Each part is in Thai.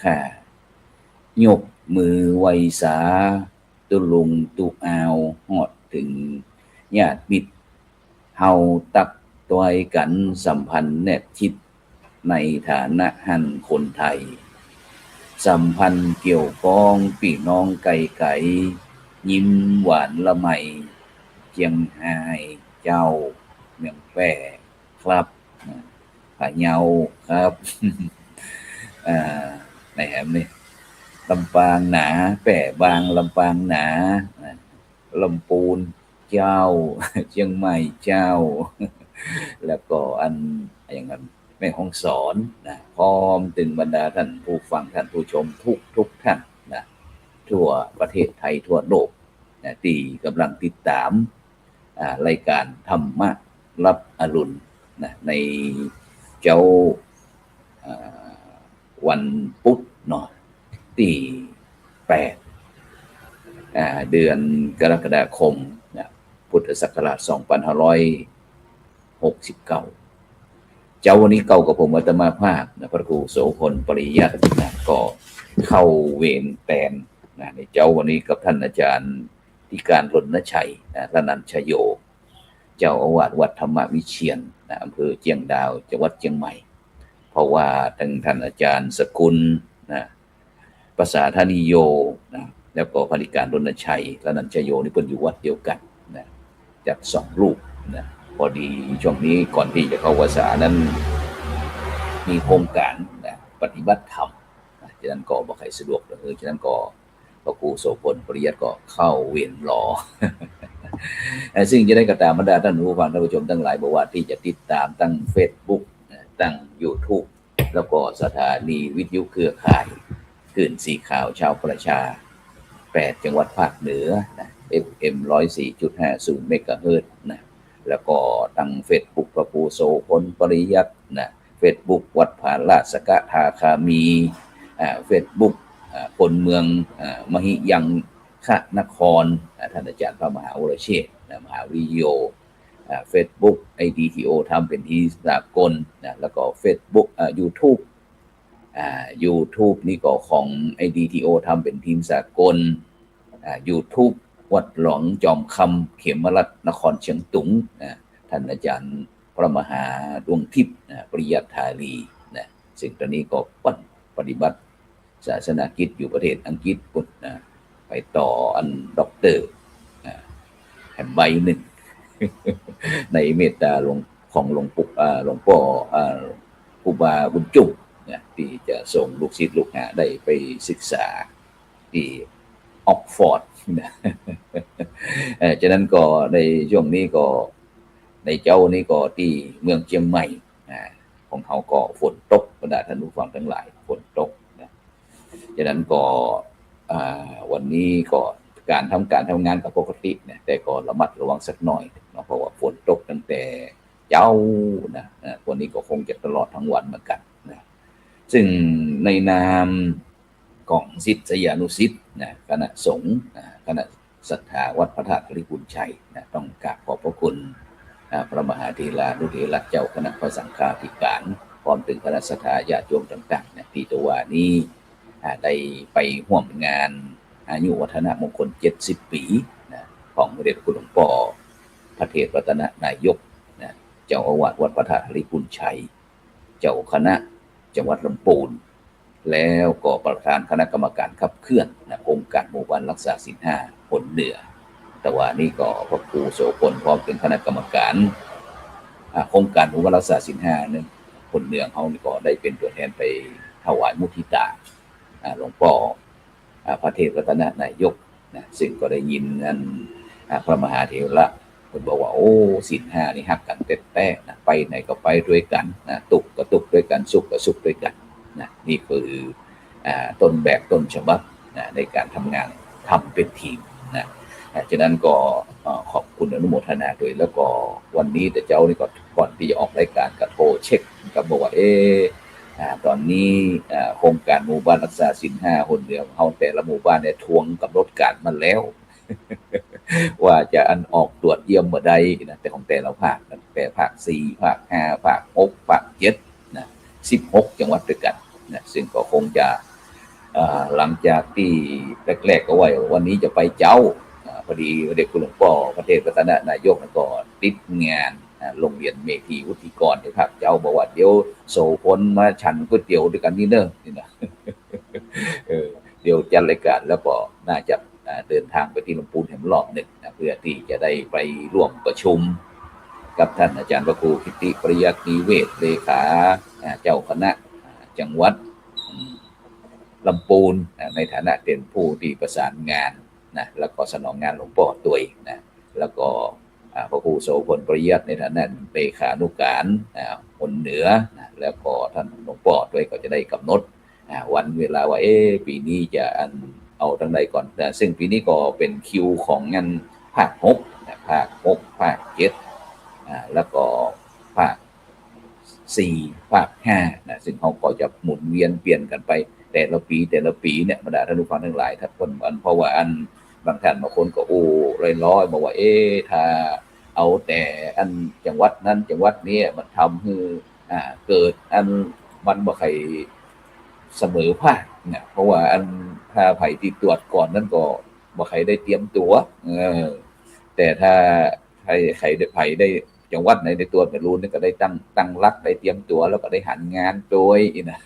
ค่ายกมือไหวสาตุลุงตุอาวหอดถึงญาติมิตรเฮาตักตัวกันสัมพันธ์แนบชิดในฐานะหันคนไทยสัมพันธ์เกี่ยวก้องพี่น้องไก่ยิ้มหวานละไมเจียงไฮ้เจ้าเมืองแพร่ครับผะเยาครับ ในแหมนี่ลำปางหนาแปะบางลำปางหนาลำปูนเจ้า เชียงใหม่เจ้า แล้วก็อันอย่างนั้นแม่ฮ่องสอนนะพร้อมถึงบรรดาท่านผู้ฟังท่านผู้ชมทุกท่านนะทั่วประเทศไทยทั่วโลกนะที่กำลังติดตามรายการธรรมะรับอรุณนะในเจ้าวันพุธเนาะที่8เดือนกรกฎาคมนะพุทธศักราช2569เจ้าวันนี้เก่ากับผมอาตมาภาคนะพระครูโสพลปริยัตินะก็เข้าเวรแทนนะในเจ้าวันนี้กับท่านอาจารย์ที่การรณชัยนะระนันชโยเจ้าอาวาสวัดธรรมวิเชียรนะอำเภอเจียงดาวจังหวัดเชียงใหม่เพราะว่าทั้งท่านอาจารย์สกุลนะภาษาธนิโยนะแล้วก็ภริการรณชัยระนันชโยนี่เพิ่นอยู่วัดเดียวกันนะจาก2รูปนะพอดีช่วงนี้ก่อนที่จะเข้าพรรษานั้นมีโครงการนะปฏิบัติธรรมนะฉะนั้นก็บ่ใครสะดวกเลยฉะนั้นก็พระครูโสพลปริยัติก็เข้าเวรรอ ซึ่งจะได้กระตามบรรดาท่านผู้ฟังท่านผู้ชมทั้งหลายบอกว่าที่จะติดตามตั้ง Facebook ตั้ง YouTube แล้วก็สถานีวิทยุเครือข่ายคลื่นสีขาวชาวประชา8จังหวัดภาคเหนือนะ FM 104.50 เมกะเฮิรตซ์นะแล้วก็ตั้ง Facebook พระครูโสพลปริยัตินะ Facebook วัดผาลาสกทาคามีFacebook คนเมืองมหิยังคนครท่านอาจารย์พระมหาวรเชษฐ์มหาวิโยFacebook IDTO ทำเป็นที่สากลนะแล้วก็ Facebook YouTube YouTube นี่ก็ของ IDTO ทำเป็นทีมสากลYouTube วัดหลวงจอมคำเขมรัตน์นครเชียงตุงท่านอาจารย์พระมหาดวงทิพย์ปริยัติธาลีนะซึ่งตอนนี้ก็ปฏิบัติศาสนากิจอยู่ประเทศอังกฤษพุทธนะไปต่ออันด็อกเตอร์แห่งใบหนึ่ง ในเมตตาของหลวงปู่หลวงพ่อครูบาบุญจุ่มนะที่จะส่งลูกศิษย์ลูกหาได้ไปศึกษาที่ออกฟอร์ดนะฉะนั้นก็ในช่วงนี้ก็ในเจ้านี้ก็ที่เมืองเชียงใหม่ของเขาก็ฝนตกบรรดาท่านผู้ฟังทั้งหลายฝนตกนะฉะนั้นก็วันนี้ก็การทำงานกับปกติเนี่ยแต่ก็ระมัดระวังสักหน่อยเพราะว่าฝนตกตั้งแต่เจ้านะวันนี้ก็คงจะตลอดทั้งวันเหมือนกันนะซึ่งในนามของศิษยานุศิษย์นะคณะสงฆ์คณะศรัทธาวัดพระธาตุธริพุนชัยนะต้องกราบขอบพระคุณพระมหาเถรานุเถระเจ้าคณะพระสังฆาธิการพร้อมถึงคณะศรัทธาญาติโยมต่างๆนะที่ตัวนี้ได้ไปร่วมงานอายุวัฒนมงคล70 ปีนะของพระเดชคุณหลวงพ่อพระเทพรัตนนายกนะเจ้าอาวาสวัดพระธาตุธริพุนชัยเจ้าคณะจังหวัดลำพูนแล้วก็ประธานคณะกรรมการขับเคลื่อนนะองค์การหมู่บ้านรักษาศีล5ผลเหนือแต่ว่านี่ก็พระครูโสพลพร้อมเป็นคณะกรรมการองค์การหมู่บ้านรักษาศีล5เนี่ยผลเหนือเขาก็ได้เป็นตัวแทนไปถวายมุทิตาหลวงพ่อพระเทพรัตนนายกนะซึ่งก็ได้ยินนั้นพระมหาเถระเพิ่นบอกว่าโอ้ศีล5นี่ฮักกันแท้ๆนะไปไหนก็ไปด้วยกันนะตุกก็ตุกด้วยกันสุขก็สุขด้วยกันนะนี่คือต้นแบบต้นฉบับนะในการทำงานทำเป็นทีมนะฉะนั้นก็ขอบคุณอนุโมทนาด้วยแล้วก็วันนี้แต่เจ้านี่ก็ก่อนที่จะออกรายการก็โทรเช็คก็บอกว่าตอนนี้โครงการหมู่บ้านรักษาศีล5คนเดียวเฮาแต่ละหมู่บ้านเนี่ยทวงกำหนดการมาแล้ว ว่าจะอันออกตรวจเยี่ยมเมื่อใดนะแต่ของแต่ละภาคแต่ภาค4ภาค5ภาค6ภาค7นะ16จังหวัดด้วยกันนะซึ่งก็คงจะ หลังจากที่แรกๆก็ว่าวันนี้จะไปเจ้าพอดีเด็กคุณหลวงพ่อประเทศพัฒนานายกก็ติดงานโรงเรียนเมธีวุฒิกรนะครับเจ้าบอกว่าเดี๋ยวโสพลมาฉันก๋วยเตี๋ยวด้วยกันนี่เนอะนี่นะเดี๋ยวจัดรายการแล้วก็น่าจะเดินทางไปที่ลำพูนแห่งรอบหนึ่งนะเพื่อที่จะได้ไปร่วมประชุมกับท่านอาจารย์พระครูกิติปริยัตินิเวศเลขาเจ้าคณะจังหวัดลำพูนในฐานะเป็นผู้ที่ประสานงานนะแล้วก็สนองงานหลวงพ่อตัวนะแล้วก็พระครูโสพลปริยัติในฐานะเลขานุการคนเหนือนะแล้วก็ท่านหลวงพ่อด้วยก็จะได้กำหนดวันเวลาว่าปีนี้จะเอาทั้งใดก่อนซึ่งปีนี้ก็เป็นคิวของงานภาค6นะภาค6ภาค7แล้วก็ภาค4ภาค5นะซึ่งเขาก็จะหมุนเวียนเปลี่ยนกันไปแต่ละปีเนี่ยบรรดาท่านผู้ฟังทั้งหลายท่านคนเพราะว่าบางท่านบางคนก็ร้อยบอกว่าถ้าเอาแต่จังหวัดนั้นจังหวัดนี้มันทำให้เกิดมันบ่ใครเสมอภาคเนี่ยเพราะว่าถ้าไผ่ที่ตรวจก่อนนั้นก็บ่ใครได้เตรียมตัวแต่ถ้าใครได้ไผ่ได้จังหวัดไหนในตัวไม่รู้นี่ก็ได้ตั้งรักได้เตรียมตัวแล้วก็ได้หันงานโดยนะ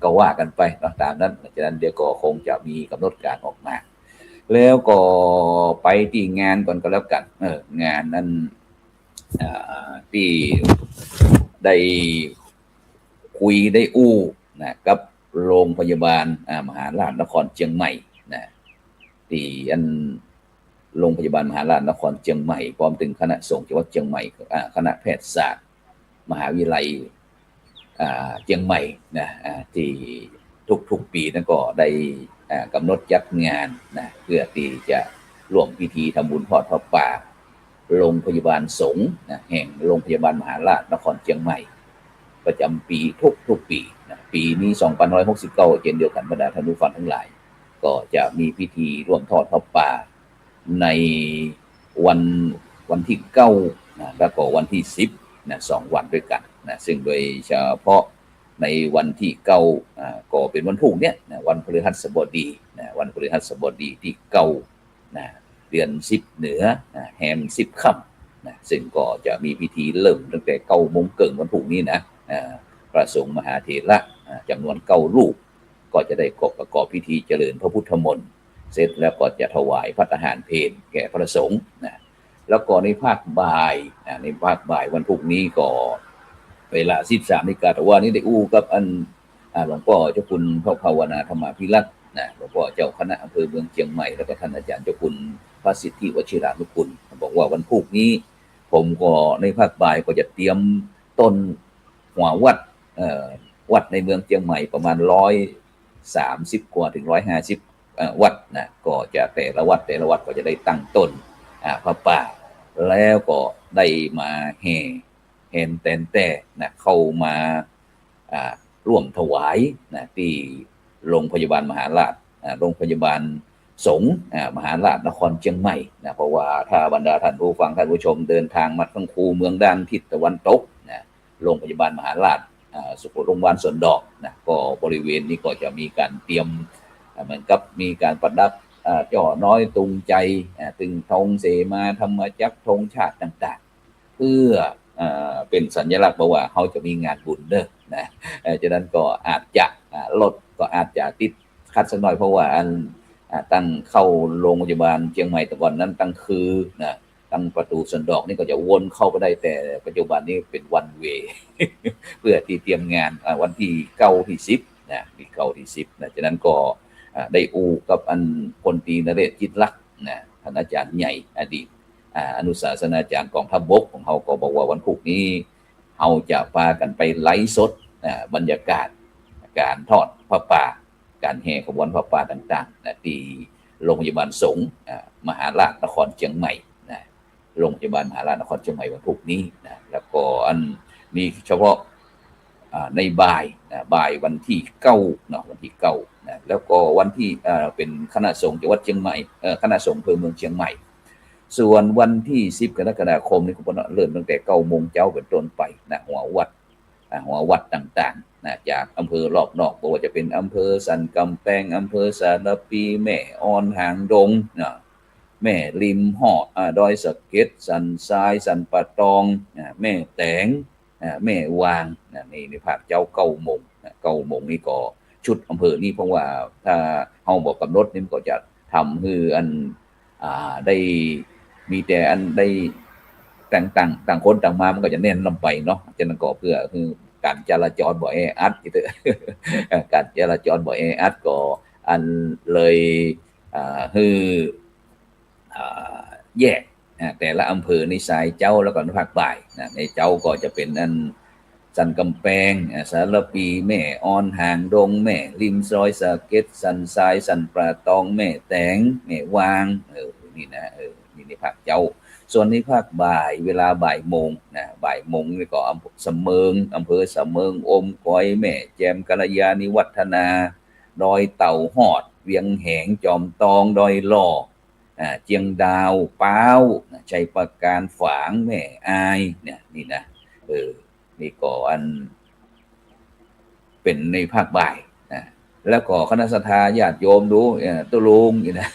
ก็ว่ากันไปตามนั้นฉะนั้นเดี๋ยวก็คงจะมีกำหนดการออกมาแล้วก็ไปที่งานก่อนก็แล้วกันงานนั้นที่ได้คุยได้นะกับโรงพยาบาลมหาราชนครเชียงใหม่นะที่โรงพยาบาลมหาราชนครเชียงใหม่พร้อมถึงคณะสงฆ์จังหวัดเชียงใหม่คณะแพทยศาสตร์มหาวิทยาลัยเชียงใหม่นะที่ทุกปีนั้นก็ได้กำหนดจัดงานนะเพื่อที่จะร่วมพิธีทำบุญทอดผ้าป่าโรงพยาบาลสงฆ์นะแห่งโรงพยาบาลมหาราชนครเชียงใหม่ประจำปีทุกปีนะปีนี้2569เช่นเดียวกันบรรดาท่านผู้ฟังทั้งหลายก็จะมีพิธีร่วมทอดผ้าป่าในวันที่9นะแล้วก็วันที่10นะ2วันด้วยกันนะซึ่งโดยเฉพาะในวันที่9ก็เป็นวันพรุ่งนี้นะวันพฤหัสบดีนะวันพฤหัสบดีที่9นะเดือน10เหนือนะแฮม10ค่ำนะซึ่งก็จะมีพิธีเริ่มตั้งแต่9 โมงเกิงวันพรุ่งนี้นะพระสงฆ์มหาเถระจำนวน9รูปก็จะได้ประกอบพิธีเจริญพระพุทธมนต์เสร็จแล้วก็จะถวายภัตตาหารเพลแก่พระสงฆ์นะแล้วก็ในภาคบ่ายวันพรุ่งนี้ก็เวลา 13 นาฬิกาแต่ว่านี้ได้กับหลวงพ่อเจ้าคุณพระภาวนาธรรมาภิรัตน์นะหลวงพ่อเจ้าคณะอำเภอเมืองเชียงใหม่แล้วก็ท่านอาจารย์เจ้าคุณพระสิทธิวชิรานุกูลบอกว่าวันพรุ่งนี้ผมก็ในภาคบ่ายก็จะเตรียมต้นหัววัดในเมืองเชียงใหม่ประมาณ130กว่าถึง150วัดนะก็จะแต่ละวัดก็จะได้ตั้งต้นพระป่าแล้วก็ได้มาแห่นแต่นะเข้ามาร่วมถวายนะที่โรงพยาบาลมหาราชโรงพยาบาลสงฆ์มหาราชนครเชียงใหม่นะเพราะว่าถ้าบรรดาท่านผู้ฟังท่านผู้ชมเดินทางมาทั้งคูเมืองด้านทิศตะวันตกนะโรงพยาบาลมหาราชสุขโรงพยาบาลสวนดอกนะก็บริเวณนี้ก็จะมีการเตรียมเหมือนกับมีการประดับจ่อน้อยตุงใจตึงธงเสมาธรรมจักรธงชาติต่างๆเพื่อเป็นสัญลักษณ์ว่าเขาจะมีงานบุญเด้อนะจากนั้นก็อาจจะลดก็อาจจะติดขัดสักหน่อยเพราะว่าตั้งเข้าโรงพยาบาลเชียงใหม่แต่ก่อนนั้นตั้งคือนะตั้งประตูสวนดอกนี่ก็จะวนเข้าไปได้แต่ปัจจุบันนี้เป็นวันเวเพื่อที่เตรียมงานวันที่9ที่10นะที่9ที่10นะจากนั้นก็ได้กับพลตรีนเรศจิตลักษณ์นะท่านอาจารย์ใหญ่อดีตอนุศาสนาจารย์กองทัพบกของเขาก็บอกว่าวันพรุ่งนี้เขาจะพากันไปไลฟ์สดบรรยากาศการทอดผ้าป่าการแห่ขบวนผ้าป่าต่างๆนะที่โรงพยาบาลสงฆ์มหาราชนครเชียงใหม่นะโรงพยาบาลมหาราชนครเชียงใหม่วันพรุ่งนี้นะแล้วก็มีเฉพาะในบ่ายวันที่9นะวันที่9นะแล้วก็วันที่เป็นคณะสงฆ์จังหวัดเชียงใหม่คณะสงฆ์อำเภอเมืองเชียงใหม่ส่วนวันที่10 กรกฎาคมนี้ก็เริ่มตั้งแต่9 โมงเช้าเป็นต้นไปนะหัววัด หัววัดต่างๆนะจากอำเภอรอบนอกบอกว่าจะเป็นอำเภอสันกำแพงอำเภอสารปีแม่ออนหางดงนะแม่ริมหอดดอยสะเก็ดสันทรายสันปะตองแม่แตงแม่วางในภาคเจ้าเก้าหมงเก้าหมงนี่ก็ชุดอำเภอนี่เพราะว่าถ้าเฮาบอกกำหนดนี่ก็จะทำให้อันได้มีแต่อันได้ต่างคนต่างมามันก็จะแน่นลำไปเนาะฉะนั้นก็เพื่อคือการจราจรบ่แออัดการจราจรบ่แออัดก็อันเลยคือแยกแต่ละอำเภอในสายเจ้าแล้วก็ภาคบ่ายในเจ้าก็จะเป็นอันสันกำแพงสารปีแม่ออนหางดงแม่ริมซอยสะเก็ดสันทรายสันปลาตองแม่แตงแม่วางนี่นะนี่ในภาคเจ้าส่วนในภาคบ่ายเวลาบ่ายโมงบ่ายโมงนี่ก็อำเภอเสมิงอำเภอเสมิงอมก้อยแม่แจมกัลยาณิวัฒนาดอยเต่าหอดเวียงแหงจอมตองดอยหล่อเจียงดาวป้าวชัยประการฝางแม่อายเนี่ยนี่นะนี่ก็อันเป็นในภาคบ่ายนะแล้วก็คณะศรัทธาญาติโยมดูตุลุงนี่นะ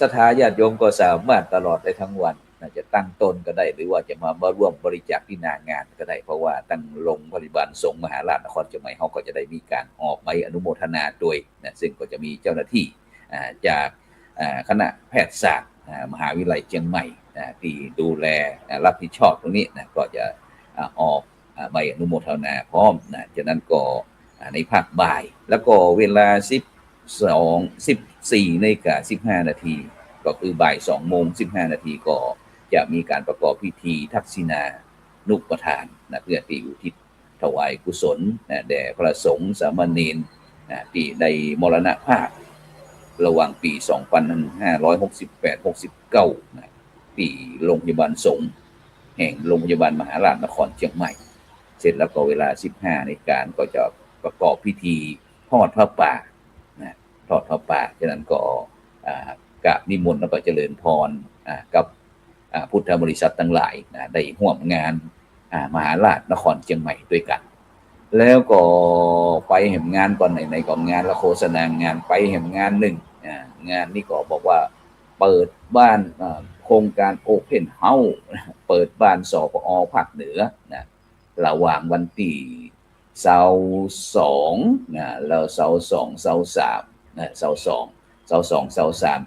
ศรัทธาญาติโยมก็สามารถตลอดได้ทั้งวันจะตั้งต้นก็ได้หรือว่าจะมาร่วมบริจาคที่หน้างานก็ได้เพราะว่าตั้งลงปฏิบัติสงฆ์มหาราชนครเชียงใหม่เขาก็จะได้มีการออกใบอนุโมทนาโดยนะซึ่งก็จะมีเจ้าหน้าที่จากคณะแพทยศาสตร์มหาวิทยาลัยเชียงใหม่ที่ดูแลรับผิดชอบตรงนี้นะก็จะออกใบอนุโมทนาพร้อมนะจากนั้นก็ในภาคบ่ายแล้วก็เวลา14 นาฬิกา 15 นาทีก็คือบ่าย 2 โมง 15 นาทีก็จะมีการประกอบพิธีทักษิณานุปทานนะเพื่อที่อุทิศถวายกุศลแด่พระสงฆ์สามเณรที่ได้มรณภาพระหว่างปี 2568-69 ที่โรงพยาบาลสงฆ์แห่งโรงพยาบาลมหาราชนครเชียงใหม่เสร็จแล้วก็เวลา 15 นาฬิกาก็จะประกอบพิธีทอดพระป่าทอดพระป่าฉะนั้นก็กราบนิมนต์แล้วก็เจริญพรกับพุทธบริษัททั้งหลายได้ร่วมงานมหาราชนครเชียงใหม่ด้วยกันแล้วก็ไปแห่งงานก่อนไหนๆก็งานละโฆษณางานไปแห่งงานหนึ่งงานนี้ก็บอกว่าเปิดบ้านโครงการโอเพนเฮาส์เปิดบ้านสปอภาคเหนือระหว่างวันที่22แล้ว22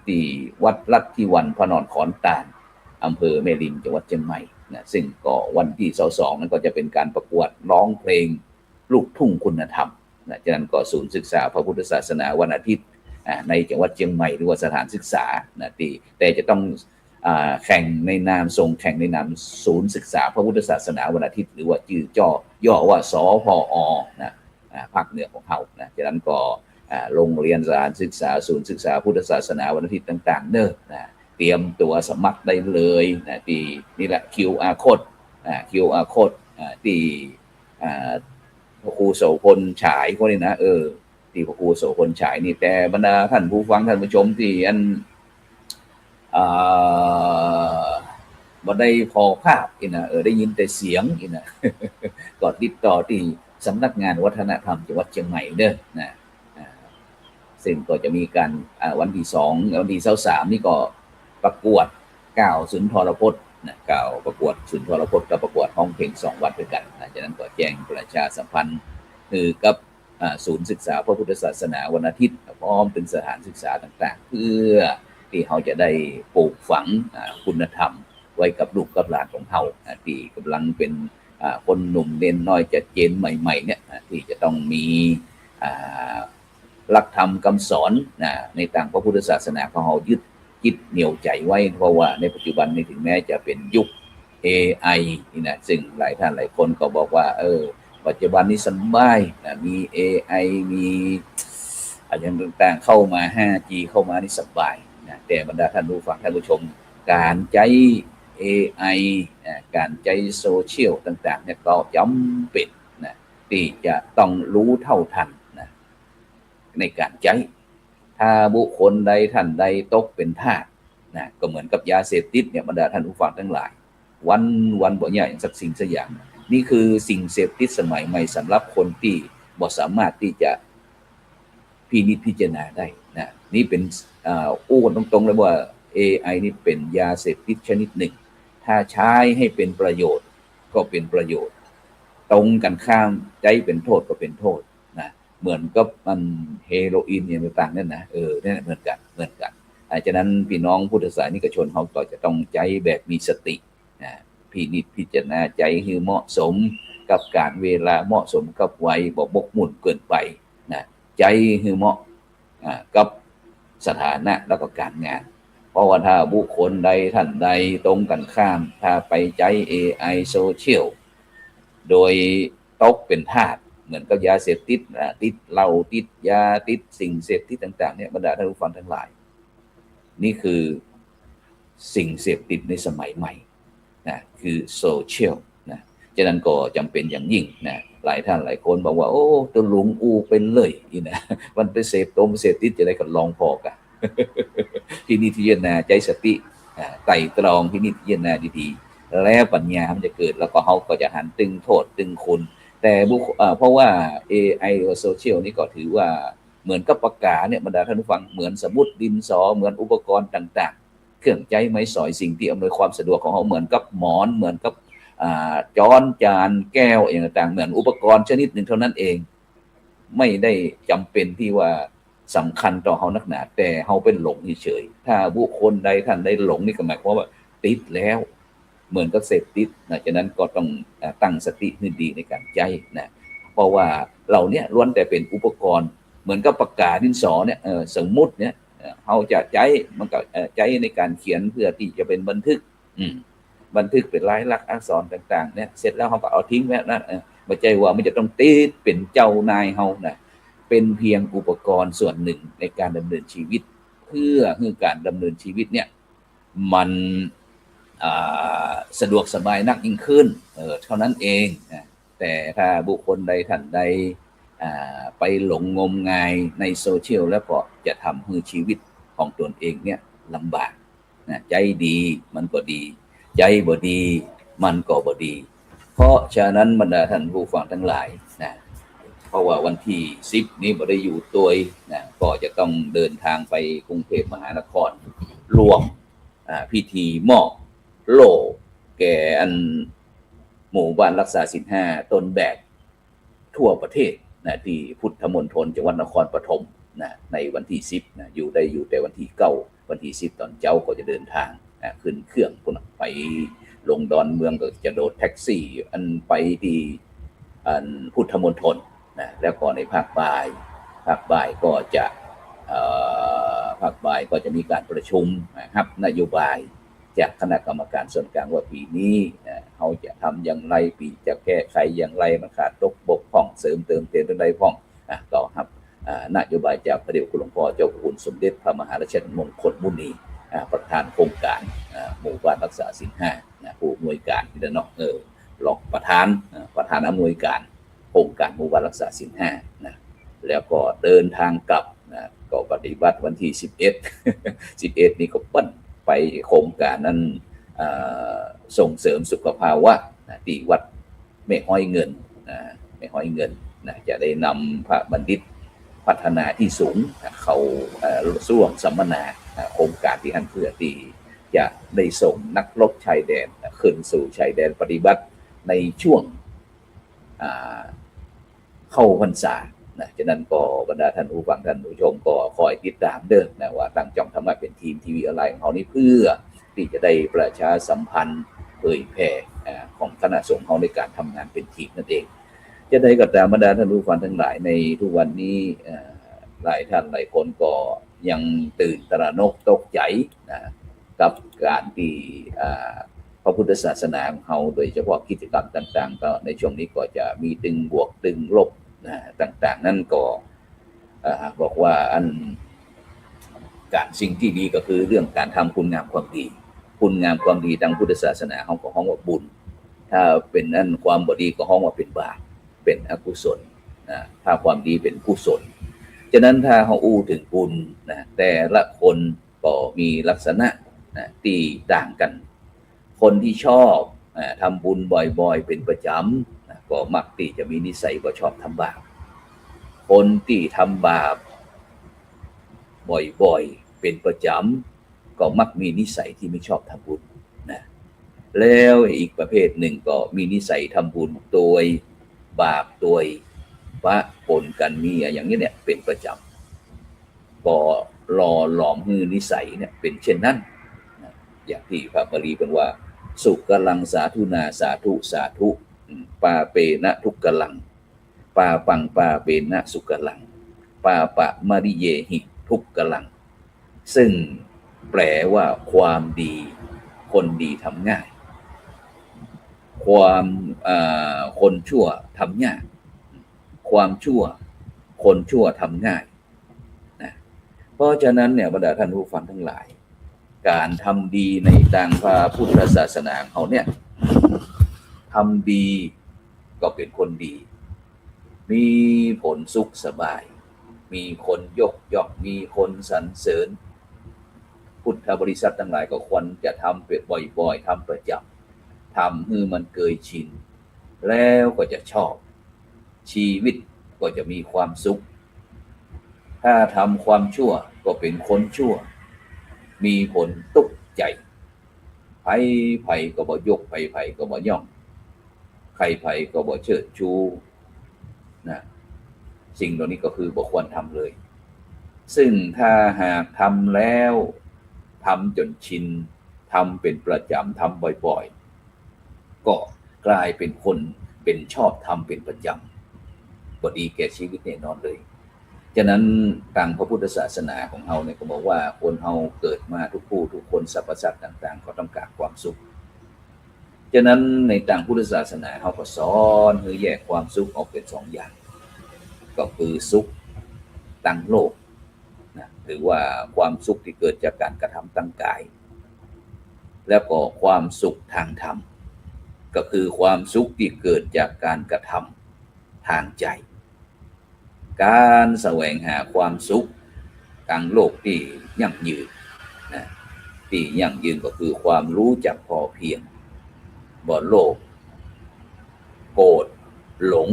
ที่วัดลัทธิวันพระนอนขอนตาลอำเภอแม่ริมจังหวัดเชียงใหม่ซึ่งก็วันที่22นั้นก็จะเป็นการประกวดร้องเพลงลูกทุ่งคุณธรรมจากนั้นก็ศูนย์ศึกษาพระพุทธศาสนาวันอาทิตย์ในจังหวัดเชียงใหม่หรือว่าสถานศึกษาแต่จะต้องแข่งในนามส่งแข่งในนามศูนย์ศึกษาพระพุทธศาสนาวันอาทิตย์หรือว่าชื่อย่อว่าสพอภาคเหนือของเขาจากนั้นก็โรงเรียนสถานศึกษาศูนย์ศึกษาพุทธศาสนาวันอาทิตย์ต่างๆเตรียมตัวสมัครได้เลยที่นี่แหละ QR code QR code ที่พระครูโสพลฉายคนนี้นะที่พระครูโสพลฉายนี่แต่บรรดาท่านผู้ฟังท่านผู้ชมที่อันบ่ได้พอภาพได้ยินแต่เสียงก็ติดต่อที่สำนักงานวัฒนธรรมจังหวัดเชียงใหม่เด้อซึ่งก็จะมีการวันที่2วันที่23นี่ก็ประกวด9สุนทรพจน์9ประกวดสุนทรพจน์กับประกวดห้องเพลง2วันด้วยกันจากนั้นก็แจ้งประชาสัมพันธ์คือกับศูนย์ศึกษาพระพุทธศาสนาวันอาทิตย์พร้อมถึงสถานศึกษาต่างๆเพื่อที่เขาจะได้ปลูกฝังคุณธรรมไว้กับลูกกับหลานของเขาที่กำลังเป็นคนหนุ่มเด่นน้อยจะเจนใหม่ๆเนี่ยที่จะต้องมีหลักธรรมคำสอนในทางพระพุทธศาสนาของเขายึดเหนี่ยวใจไว้เพราะว่าในปัจจุบันนี้ถึงแม้จะเป็นยุค AI นี่ซึ่งหลายท่านหลายคนก็บอกว่าปัจจุบันนี้สบายมี AI มีอะไรต่างๆเข้ามา 5G เข้ามานี่สบายแต่บรรดาท่านผู้ฟังท่านผู้ชมการใช้ AI การใช้โซเชียลต่างๆเนี่ยก็จำเป็นที่จะต้องรู้เท่าทันในการใช้ถ้าบุคคลใดท่านใดตกเป็นทาสก็เหมือนกับยาเสพติดเนี่ยบรรดาท่านผู้ฟังทั้งหลายวันบ่ใหญ่สักสิ่งสักอย่าง นี่คือสิ่งเสพติดสมัยใหม่สำหรับคนที่บ่สามารถที่จะพินิจพิจารณาได้นะนี่เป็นอู้กันตรงๆเลยว่า AI นี่เป็นยาเสพติดชนิดหนึ่งถ้าใช้ให้เป็นประโยชน์ก็เป็นประโยชน์ตรงกันข้ามใจเป็นโทษก็เป็นโทษนะเหมือนกับมันเฮโรอีนอย่างต่างๆนั่นนะนั่นเหมือนกันฉะนั้นพี่น้องพุทธศาสนิกชนเขาก็จะต้องใจแบบมีสตินะพินิจพิจารณาใจให้เหมาะสมกับการเวลาเหมาะสมกับวัยบ่บกมุ่นเกินไปนะใจให้เหมาะกับสถานะแล้วก็การงานเพราะว่าถ้าบุคคลใดท่านใดตรงกันข้ามถ้าไปใจ AI โซเชียลโดยตกเป็นทาสเหมือนกับยาเสพติดติดเหล้าติดยาติดสิ่งเสพติดต่างๆเนี่ยบรรดาท่านผู้ฟังทั้งหลายนี่คือสิ่งเสพติดในสมัยใหม่นะคือโซเชียลนะฉะนั้นก็จำเป็นอย่างยิ่งนะหลายท่านหลายคนบอกว่าโอ้ตัวลุงอูเป็นเลยนะมันไปเสพตมเสพติดจะได้กันลองพอกันที่นี่ที่เยนาใจสติไต่ตรองที่นี่ที่เยนาดีๆแล้วปัญญามันจะเกิดแล้วก็เขาก็จะหันตึงโทษตึงคุณแต่เพราะว่า AI หรือโซเชียลนี่ก็ถือว่าเหมือนกับปากกาเนี่ยบรรดาท่านผู้ฟังเหมือนสมุดดินสอเหมือนอุปกรณ์ต่างๆเครื่องใจไม้สอยสิ่งที่อำนวยความสะดวกของเขาเหมือนกับหมอนเหมือนกับจ้อนจานแก้วอย่างต่างๆเหมือนอุปกรณ์ชนิดหนึ่งเท่านั้นเองไม่ได้จำเป็นที่ว่าสำคัญต่อเขานักหนาแต่เขาเป็นหลงเฉยๆถ้าบุคคลใดท่านได้หลงนี่ก็หมายความว่าติดแล้วเหมือนกับเสพติดนะฉะนั้นก็ต้องตั้งสติให้ดีในการใจนะเพราะว่าเราเนี่ยล้วนแต่เป็นอุปกรณ์เหมือนกับปากกาดินสอเนี่ยสมมุติเนี่ยเขาจะใจมันก็ใจในการเขียนเพื่อที่จะเป็นบันทึกบันทึกเป็นลายลักษณ์อักษรต่างๆเนี่ยเสร็จแล้วเขาก็เอาทิ้งไว้นั่นไม่ใช่ว่ามันจะต้องติดเป็นเจ้านายเขานะเป็นเพียงอุปกรณ์ส่วนหนึ่งในการดำเนินชีวิตเพื่อให้การดำเนินชีวิตเนี่ยมันสะดวกสบายนักยิ่งขึ้นเท่านั้นเองนะแต่ถ้าบุคคลใดท่านใดไปหลงงมงายในโซเชียลแล้วก็จะทำให้ชีวิตของตนเองเนี่ยลำบากนะใจดีมันก็ดีใจบ่ดีมันก็บ่ดีเพราะฉะนั้นบรรดาท่านผู้ฟังทั้งหลายนะเพราะว่าวันที่10นี้บ่ได้อยู่ตัวนะก็จะต้องเดินทางไปกรุงเทพมหานครรวมพิธีมอบโล่แก่อันหมู่บ้านรักษาศีล5ต้นแบบทั่วประเทศนะที่พุทธมณฑลจังหวัดนครปฐมนะในวันที่10นะอยู่แต่วันที่9วันที่10ตอนเจ้าก็จะเดินทางขึ้นเครื่องไปลงดอนเมืองก็จะโดดแท็กซี่อันไปที่อันพุทธมณฑลนะแล้วก็ในภาคบ่ายก็จะมีการประชุมนะครับนโยบายจากคณะกรรมการส่วนกลางว่าปีนี้เขาจะทำอย่างไรปีจะแก้ไขอย่างไรมันขาดตกบกพร่องเสริมเติมเต็มใดพร่องต่อครับนโยบายจากพระเดชคุณหลวงพ่อเจ้าคุณสมเด็จพระมหาราชมงคลมุนีประธานโครงการหมู่บ้านรักษาศีล5ผู้อำนวยการที่เนาะรองประธานอำนวยการโครงการหมู่บ้านรักษาศีล5นะแล้วก็เดินทางกลับนะก็ปฏิบัติวันที่11นี่ก็ปั้นไปโครงการนั้นส่งเสริมสุขภาวะที่วัดแม่ห้อยเงินนะจะได้นำพระบัณฑิตพัฒนาที่สูงเขาร่วมสัมมนาโครงการที่ท่านเพื่อที่จะได้ส่งนักรบชายแดนขึ้นสู่ชายแดนปฏิบัติในช่วงเข้าพรรษานะฉะนั้นก็บรรดาท่านผู้ฟังท่านผู้ชมก็คอยติดตามเด้อนะว่าตั้งจ้องทำมาเป็นทีมทีวีออนไลน์ของเขานี่เพื่อที่จะได้ประชาสัมพันธ์เผยแพร่ของคณะสงฆ์เขาในการทำงานเป็นทีมนั่นเองจะได้กับบรรดาท่านผู้ฟังทั้งหลายในทุกวันนี้หลายท่านหลายคนก็ยังตื่นตระหนกตกใจนะกับการที่พระพุทธศาสนาของเขาโดยเฉพาะกิจกรรมต่างๆก็ในช่วงนี้ก็จะมีตึงบวกตึงลบต่างๆนั่นก็บอกว่าการสิ่งที่ดีก็คือเรื่องการทำคุณงามความดีทางพุทธศาสนาเขาก็ฮ้องว่าบุญถ้าเป็นนั่นความบดีก็ฮ้องว่าเป็นบาปเป็นอกุศลถ้าความดีเป็นกุศลฉะนั้นถ้าเขาอู้ถึงบุญนะแต่ละคนก็มีลักษณะที่ต่างกันคนที่ชอบ ทำบุญบ่อยๆเป็นประจำก็มักที่จะมีนิสัยก็ชอบทำบาปคนที่ทำบาปบ่อยๆเป็นประจำก็มักมีนิสัยที่ไม่ชอบทำบุญนะแล้วอีกประเภทหนึ่งก็มีนิสัยทำบุญโดยบาปโดยปะปนกันมีอย่างนี้เนี่ยเป็นประจำก็หล่อหลอมมือนิสัยเนี่ยเป็นเช่นนั้นอย่างที่พระบาลีเป็นว่าสุกลังสาธุนาสาธุสาธุปาเปนะทุกกลังปาปังปาเปนะสุกลังปาปะมาริเยหิทุกกลังซึ่งแปลว่าความดีคนดีทำง่ายความคนชั่วทำยากความชั่วคนชั่วทำง่ายนะเพราะฉะนั้นเนี่ยบรรดาท่านผู้ฟังทั้งหลายการทำดีในทางพระพุทธศาสนาเขาเนี่ยทำดีก็เป็นคนดีมีผลสุขสบายมีคนยกย่องมีคนสรรเสริญพุทธบริษัททั้งหลายก็ควรจะทำเป็นบ่อยๆทำประจำทำให้มันเกยชินแล้วก็จะชอบชีวิตก็จะมีความสุขถ้าทำความชั่วก็เป็นคนชั่วมีผลตุกใจไผก็บ่ยกไผก็บ่ย่องใครก็บ่เชิดชูนะสิ่งเหล่านี้ก็คือบ่ควรทำเลยซึ่งถ้าหากทำแล้วทำจนชินทำเป็นประจำทำบ่อยๆก็กลายเป็นคนเป็นชอบทำเป็นประจำก็ดีแก่ชีวิตแน่นอนเลยฉะนั้นทางพระพุทธศาสนาของเราเนี่ยก็บอกว่าคนเราเกิดมาทุกผู้ทุกคนสรรพสัตว์ต่างๆก็ต้องการความสุขฉะนั้นในทางพุทธศาสนาเขาก็สอนให้แยกความสุขออกเป็นสองอย่างก็คือสุขทางโลกนะหรือว่าความสุขที่เกิดจากการกระทำทางกายแล้วก็ความสุขทางธรรมก็คือความสุขที่เกิดจากการกระทำทางใจการแสวงหาความสุขทางโลกที่ยั่งยืนนะที่ยั่งยืนก็คือความรู้จักพอเพียงบ่โลภโกรธหลง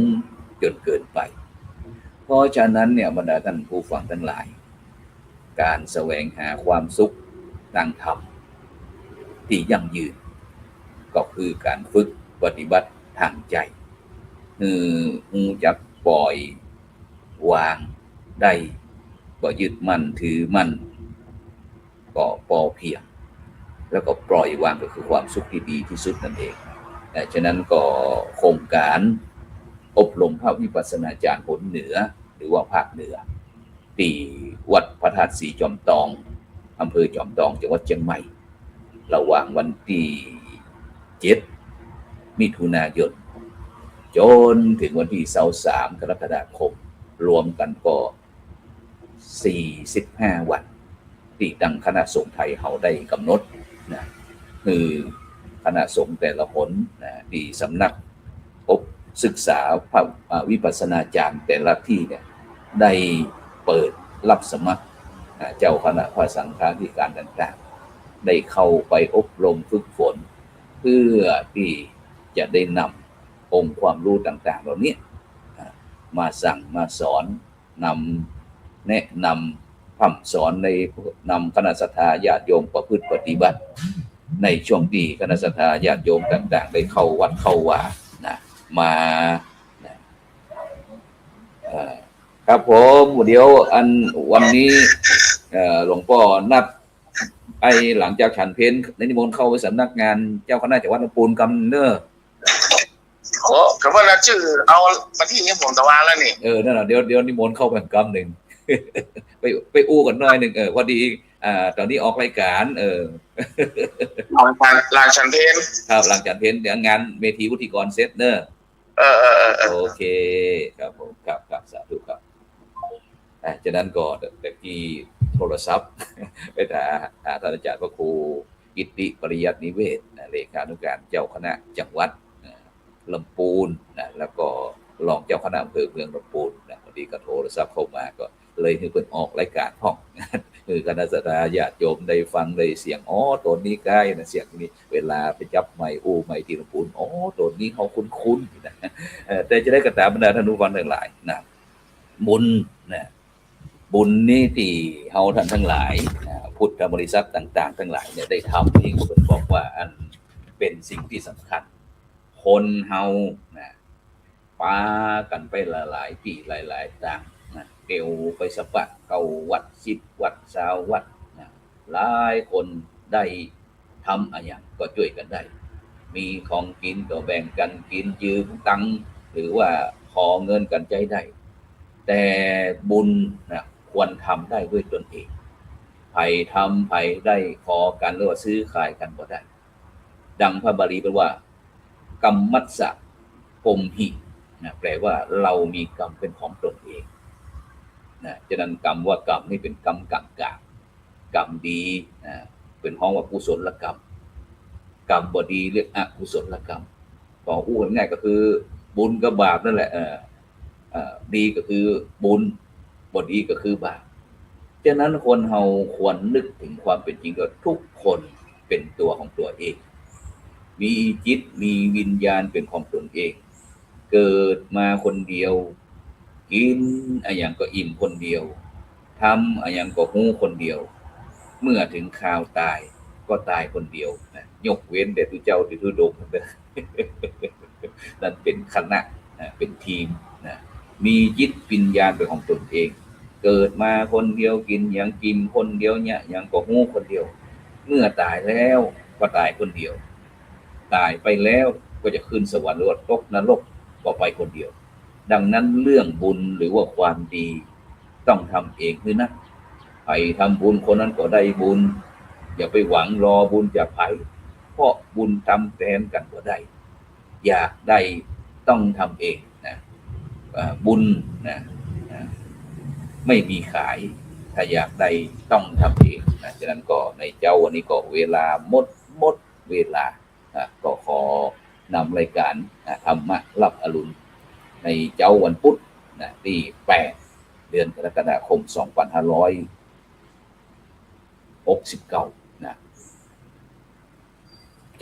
จนเกินไปเพราะฉะนั้นเนี่ยบรรดาท่านผู้ฟังทั้งหลายการแสวงหาความสุขทางธรรมที่ยั่งยืนก็คือการฝึกปฏิบัติทางใจรู้จักปล่อยวางได้บ่ยึดมั่นถือมั่นก็พอเพียงแล้วก็ปล่อยวางก็คือความสุขที่ดีที่สุดนั่นเองฉะนั้นก็โครงการอบรมพระวิปัสสนาจารย์ผลเหนือหรือว่าภาคเหนือที่วัดพระธาตุสีจอมตองอำเภอจอมตองจังหวัดเชียงใหม่ระหว่างวันที่7 มิถุนายนจนถึงวันที่23 กรกฎาคมรวมกันก็45 วันที่ทางคณะสงฆ์ไทยเขาได้กำหนดนะคือคณะสงฆ์แต่ละหนนะที่สำนักอบศึกษาพระวิปัสสนาจารย์แต่ละที่เนี่ยได้เปิดรับสมัครเจ้าคณะพระสังฆาธิการต่างๆได้เข้าไปอบรมฝึกฝนเพื่อที่จะได้นำองค์ความรู้ต่างๆเหล่านี้มาสั่งมาสอนนำแนะนำพร่ำสอนในนำคณะสัตยาญาติโยมประพฤติปฏิบัติในช่วงที่คณะสัตยาญาติโยมต่างๆได้เข้าวัดเข้าวานะมาครับผมเดี๋ยววันนี้หลวงพ่อนัดหลังจากฉันเพลในนิมนต์เข้าไปสำนักงานเจ้าคณะจังหวัดลำพูนกำเนิดโอ้คำว่าเราชื่อเอามาที่นี้ผมตะวันแล้วนี่นั่นแหละเดี๋ยวนิมนต์เข้าไปกำหนึ่งไปอู้กันหน่อยหนึ่งพอดีตอนนี้ออกรายการหลังฉันเพลครับหลังฉันเพลเดี๋ยวงานเมทีวุฒิกรเซตเนอร์โอเคครับผมครับสาธุครับจากนั้นก็แต่ที่โทรศัพท์ไปหาท่านอาจารย์พระครูกิตติปริยัตินิเวศเลขานุการเจ้าคณะจังหวัดลำพูนแล้วก็รองเจ้าคณะอำเภอเมืองลำพูนพอดีก็โทรศัพท์เข้ามาก็ เลยคือเปิดออกรายการห้องคือคณะสัตยาติโยมได้ฟังได้เสียงอ๋อตัวนี้ใกล้นะเสียงนี้เวลาไปจับไม้อู้ไม้ที่หลวงปู่อ๋อตัวนี้เขาคุ้นๆนะแต่จะได้กระตามบรรดาท่านผู้ฟังทั้งหลายนะบุญนะบุญนี่ที่เฮาท่านทั้งหลายพุทธบริษัทต่างๆทั้งหลายเนี่ยได้ทำนี่ผมบอกว่าอันเป็นสิ่งที่สำคัญคนเฮานะปากันไปหลายๆที่หลายๆต่างนะเกลไปสปะเกาวัด10 วัด20 วัดนะหลายคนได้ทำอะไรอย่างก็ช่วยกันได้ มีของกินก็แบ่งกันกินยืมตังค์หรือว่าขอเงินกันใจได้แต่บุญนะควรทำได้ด้วยตนเองไผ่ทำไผ่ได้ขอกันหรือว่าซื้อขายกันก็ได้ ดังพระบาลีแปลว่ากรรมมัสสะปมหินะแปลว่าเรามีกรรมเป็นของตนเองนะฉะนั้นกรรมว่ากรรมนี่เป็นกรรมกลางกรรมดีนะเป็นห้องว่ากุศลกรรมกรรมบ่ดีเรียกอกุศลกรรมก็อู้ง่ายก็คือบุญกับบาปนั่นแหละดีก็คือบุญบ่ดีก็คือบาปฉะนั้นคนเราควรนึกถึงความเป็นจริงว่าทุกคนเป็นตัวของตัวเองมีจิตมีวิญญาณเป็นของตนเองเกิดมาคนเดียวกินอะไรอย่างก็อิ่มคนเดียวทำอะไรอย่างก็หู้คนเดียวเมื่อถึงคราวตายก็ตายคนเดียวนะยกเว้นแต่ทุเจ้าที่ทุดงนั่นเป็นคณะเป็นทีมนะมีจิตวิญญาณเป็นของตนเองเกิดมาคนเดียวกินอย่างกินคนเดียวเนี่ยอย่างก็หู้คนเดียวเมื่อตายแล้วก็ตายคนเดียวตายไปแล้วก็จะขึ้นสวรรค์หรือว่าตกนรกก็ไปคนเดียวดังนั้นเรื่องบุญหรือว่าความดีต้องทำเองคือนะใครทำบุญคนนั้นก็ได้บุญอย่าไปหวังรอบุญจากใครเพราะบุญทำแทนกันก็ได้อยากได้ต้องทำเองนะบุญนะไม่มีขายถ้าอยากได้ต้องทำเองนะฉะนั้นก็ในเจ้าวันนี้ก็เวลาหมดเวลาก็ขอนำรายการธรรมะรับอรุณในเจ้าวันพุธนะที่8 เดือนกรกฎาคม 2569นะ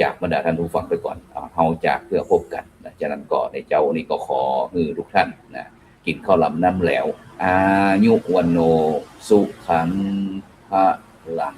จากบรรดาท่านผู้ฟังไปก่อนเฮาจากเพื่อพบกันนะฉะนั้นก็ในเจ้าวันนี้ก็ขอทุกท่านนะกินข้าวหลำน้ำแหลวอายุวันโนสุขังพลัง